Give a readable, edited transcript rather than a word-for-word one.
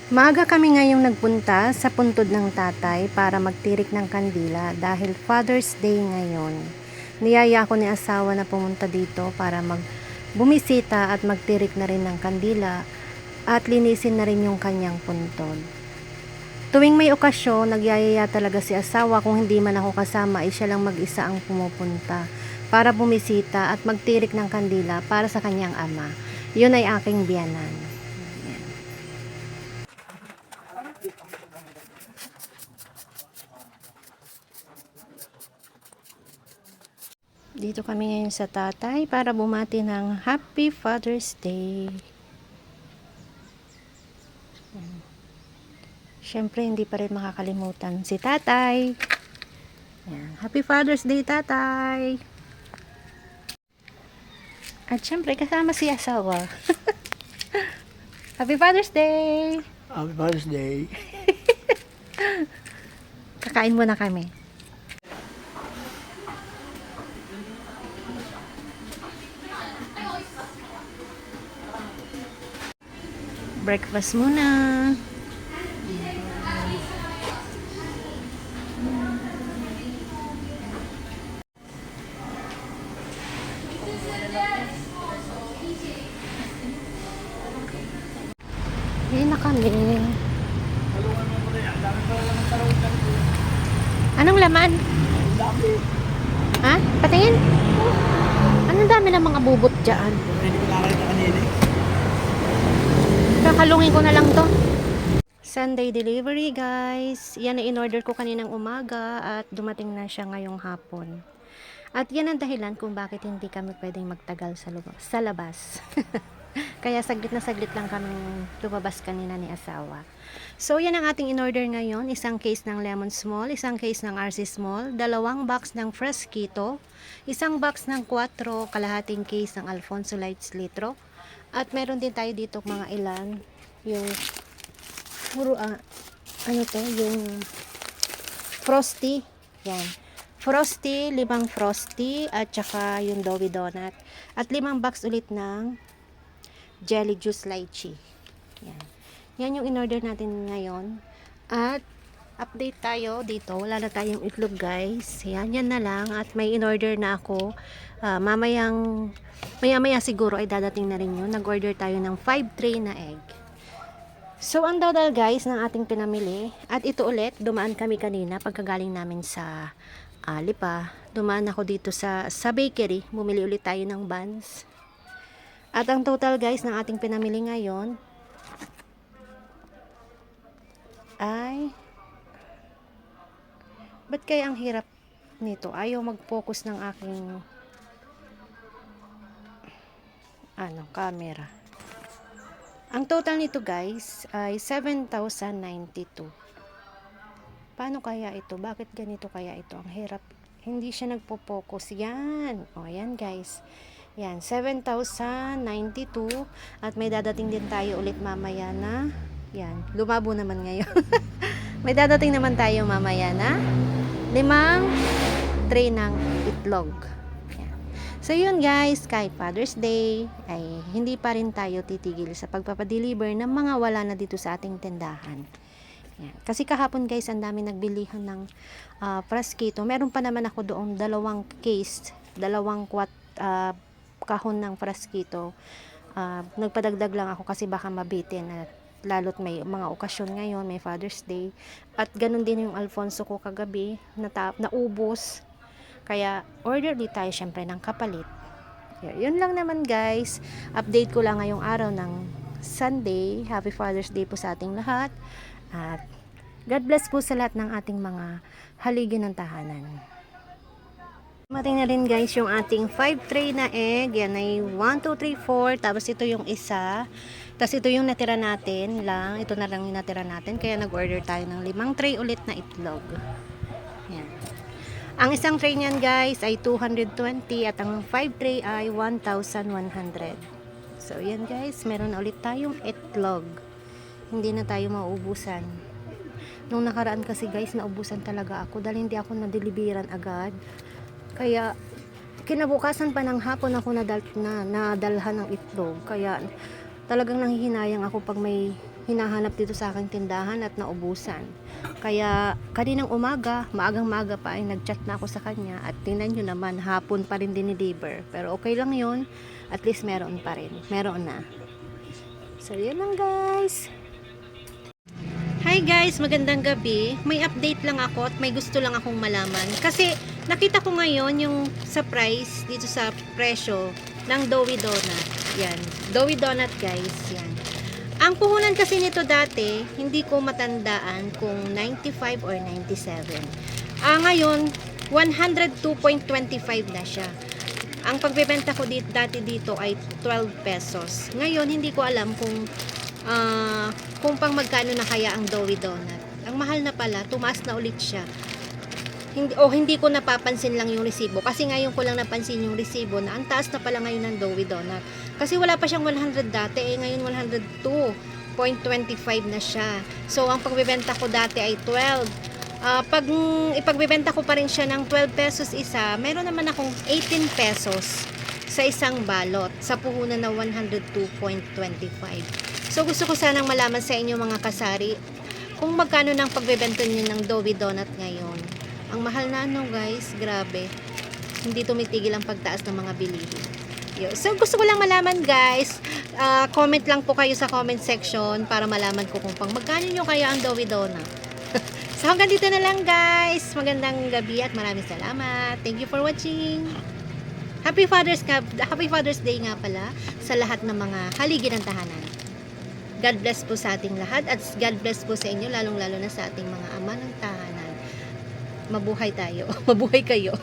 Maaga kami ngayong nagpunta sa puntod ng tatay para magtirik ng kandila dahil Father's Day ngayon. Niyaya ko ni asawa na pumunta dito para bumisita at magtirik na rin ng kandila at linisin na rin yung kanyang puntod. Tuwing may okasyon, nagyayaya talaga si asawa. Kung hindi man ako kasama, ay siya lang mag-isa ang pumupunta para bumisita at magtirik ng kandila para sa kanyang ama. Yun ay aking biyanan. Dito kami ngayon sa tatay para bumati ng Happy Father's Day. Siyempre, hindi pa rin makakalimutan si tatay. Yan. Happy Father's Day, tatay! At siyempre, kasama si asawa. Happy Father's Day! Happy Father's Day. Kakain muna kami. Breakfast muna. Ngayon na kami. Anong laman? Ha? Patingin? Anong dami ng mga bubot dyan? Hindi ko nakakita kanina. Kakalungin ko na lang to. Sunday delivery, guys. Yan ay in-order ko kaninang umaga at dumating na siya ngayong hapon. At yan ang dahilan kung bakit hindi kami pwedeng magtagal sa labas. Kaya saglit na saglit lang kami lumabas kanina ni asawa. So yan ang ating in-order ngayon. Isang case ng Lemon Small, isang case ng RC Small, 2 box ng Fresquito, isang box ng 4, kalahating case ng Alfonso Lights Litro. At meron din tayo dito mga ilan, yung puro ano to, yung Frosty. Yan. Frosty, 5 Frosty at saka yung Doughy Donut. At 5 box ulit ng Jelly Juice Lychee. Yan. Yan yung in-order natin ngayon. At update tayo dito. Wala na tayong itlog, guys. Yan na lang. At may in-order na ako. Maya-maya siguro ay dadating na rin yun. Nag-order tayo ng 5 tray na egg. So, ang total, guys, ng ating pinamili. At ito ulit, dumaan kami kanina pagkagaling namin sa Lipa. Dumaan ako dito sa bakery. Bumili ulit tayo ng buns. At ang total, guys, ng ating pinamili ngayon ay ba't kaya ang hirap nito? Ayaw mag-focus ng aking camera. Ang total nito, guys, ay 7,092. Paano kaya ito? Bakit ganito kaya ito? Ang hirap. Hindi siya nagpo-focus. Yan. O, yan, guys. Yan, 7,092. At may dadating din tayo ulit mamaya na, yan, lumabo naman ngayon. May dadating naman tayo mamaya na 5 tray ng itlog. Yan. So yun, guys, kahit Father's Day ay hindi pa rin tayo titigil sa pagpapadeliver ng mga wala na dito sa ating tindahan. Yan. Kasi kahapon, guys, ang dami nagbilihan ng Fresquito. Meron pa naman ako doon 2 case, 2 kahon ng Fresquito. Nagpadagdag lang ako kasi baka mabitin, at lalo't may mga okasyon ngayon, may Father's Day, at ganun din yung Alfonso ko kagabi, naubos, kaya order di tayo syempre ng kapalit. Yun lang naman, guys, update ko lang ngayong araw ng Sunday. Happy Father's Day po sa ating lahat, at God bless po sa lahat ng ating mga haligi ng tahanan. Mating na rin, guys, yung ating 5 tray na egg. Yan ay 1, 2, 3, 4. Tapos ito yung isa. Tapos ito yung natira natin lang. Ito na lang yung natira natin. Kaya nag-order tayo ng 5 tray ulit na itlog. Yan. Ang isang tray niyan, guys, ay 220. At ang 5 tray ay 1,100. So, yan, guys. Meron na ulit tayong itlog. Hindi na tayo mauubusan. Nung nakaraan kasi, guys, naubusan talaga ako. Dahil hindi ako na-deliveran agad. Kaya kinabukasan pa ng hapon ako nadalhan ng itlog. Kaya talagang nanghihinayang ako pag may hinahanap dito sa aking tindahan at naubusan. Kaya kaninang umaga, maagang-maga pa ay nagchat na ako sa kanya at tingnan nyo naman, hapon pa rin dinideliver. Pero okay lang yon, at least meron pa rin. Meron na. So yun lang guys. Hi guys, magandang gabi. May update lang ako at may gusto lang akong malaman. Kasi nakita ko ngayon yung sa price, dito sa presyo ng Doughy Donut. Yan, Doughy Donut guys, yan. Ang puhunan kasi nito dati, hindi ko matandaan kung 95 or 97. Ngayon, 102.25 na siya. Ang pagbebenta ko dati dito ay 12 pesos. Ngayon, hindi ko alam kung pang magkano na kaya ang Doughy Donut. Ang mahal na pala, tumaas na ulit siya. Hindi ko napapansin lang yung resibo. Kasi ngayon ko lang napansin yung resibo na ang taas na pala ngayon ng Doughy Donut. Kasi wala pa siyang 100 dati, ngayon 102.25 na siya. So, ang pagbebenta ko dati ay 12. Pag ipagbebenta ko pa rin siya ng 12 pesos isa, meron naman akong 18 pesos sa isang balot sa puhunan na 102.25. So, gusto ko sanang malaman sa inyo mga kasari kung magkano ng pagbebenta niyo ng Doughy Donut ngayon. Ang mahal na guys, grabe. Hindi tumitigil ang pagtaas ng mga bilihin. So, gusto ko lang malaman guys. Comment lang po kayo sa comment section para malaman ko kung pang magkano nyo kaya ang Doughy Donut. So, hanggang dito na lang guys. Magandang gabi at maraming salamat. Thank you for watching. Happy Father's Day nga pala sa lahat ng mga haligi ng tahanan. God bless po sa ating lahat at God bless po sa inyo, lalong-lalo na sa ating mga ama ng tahanan. Mabuhay tayo. Mabuhay kayo.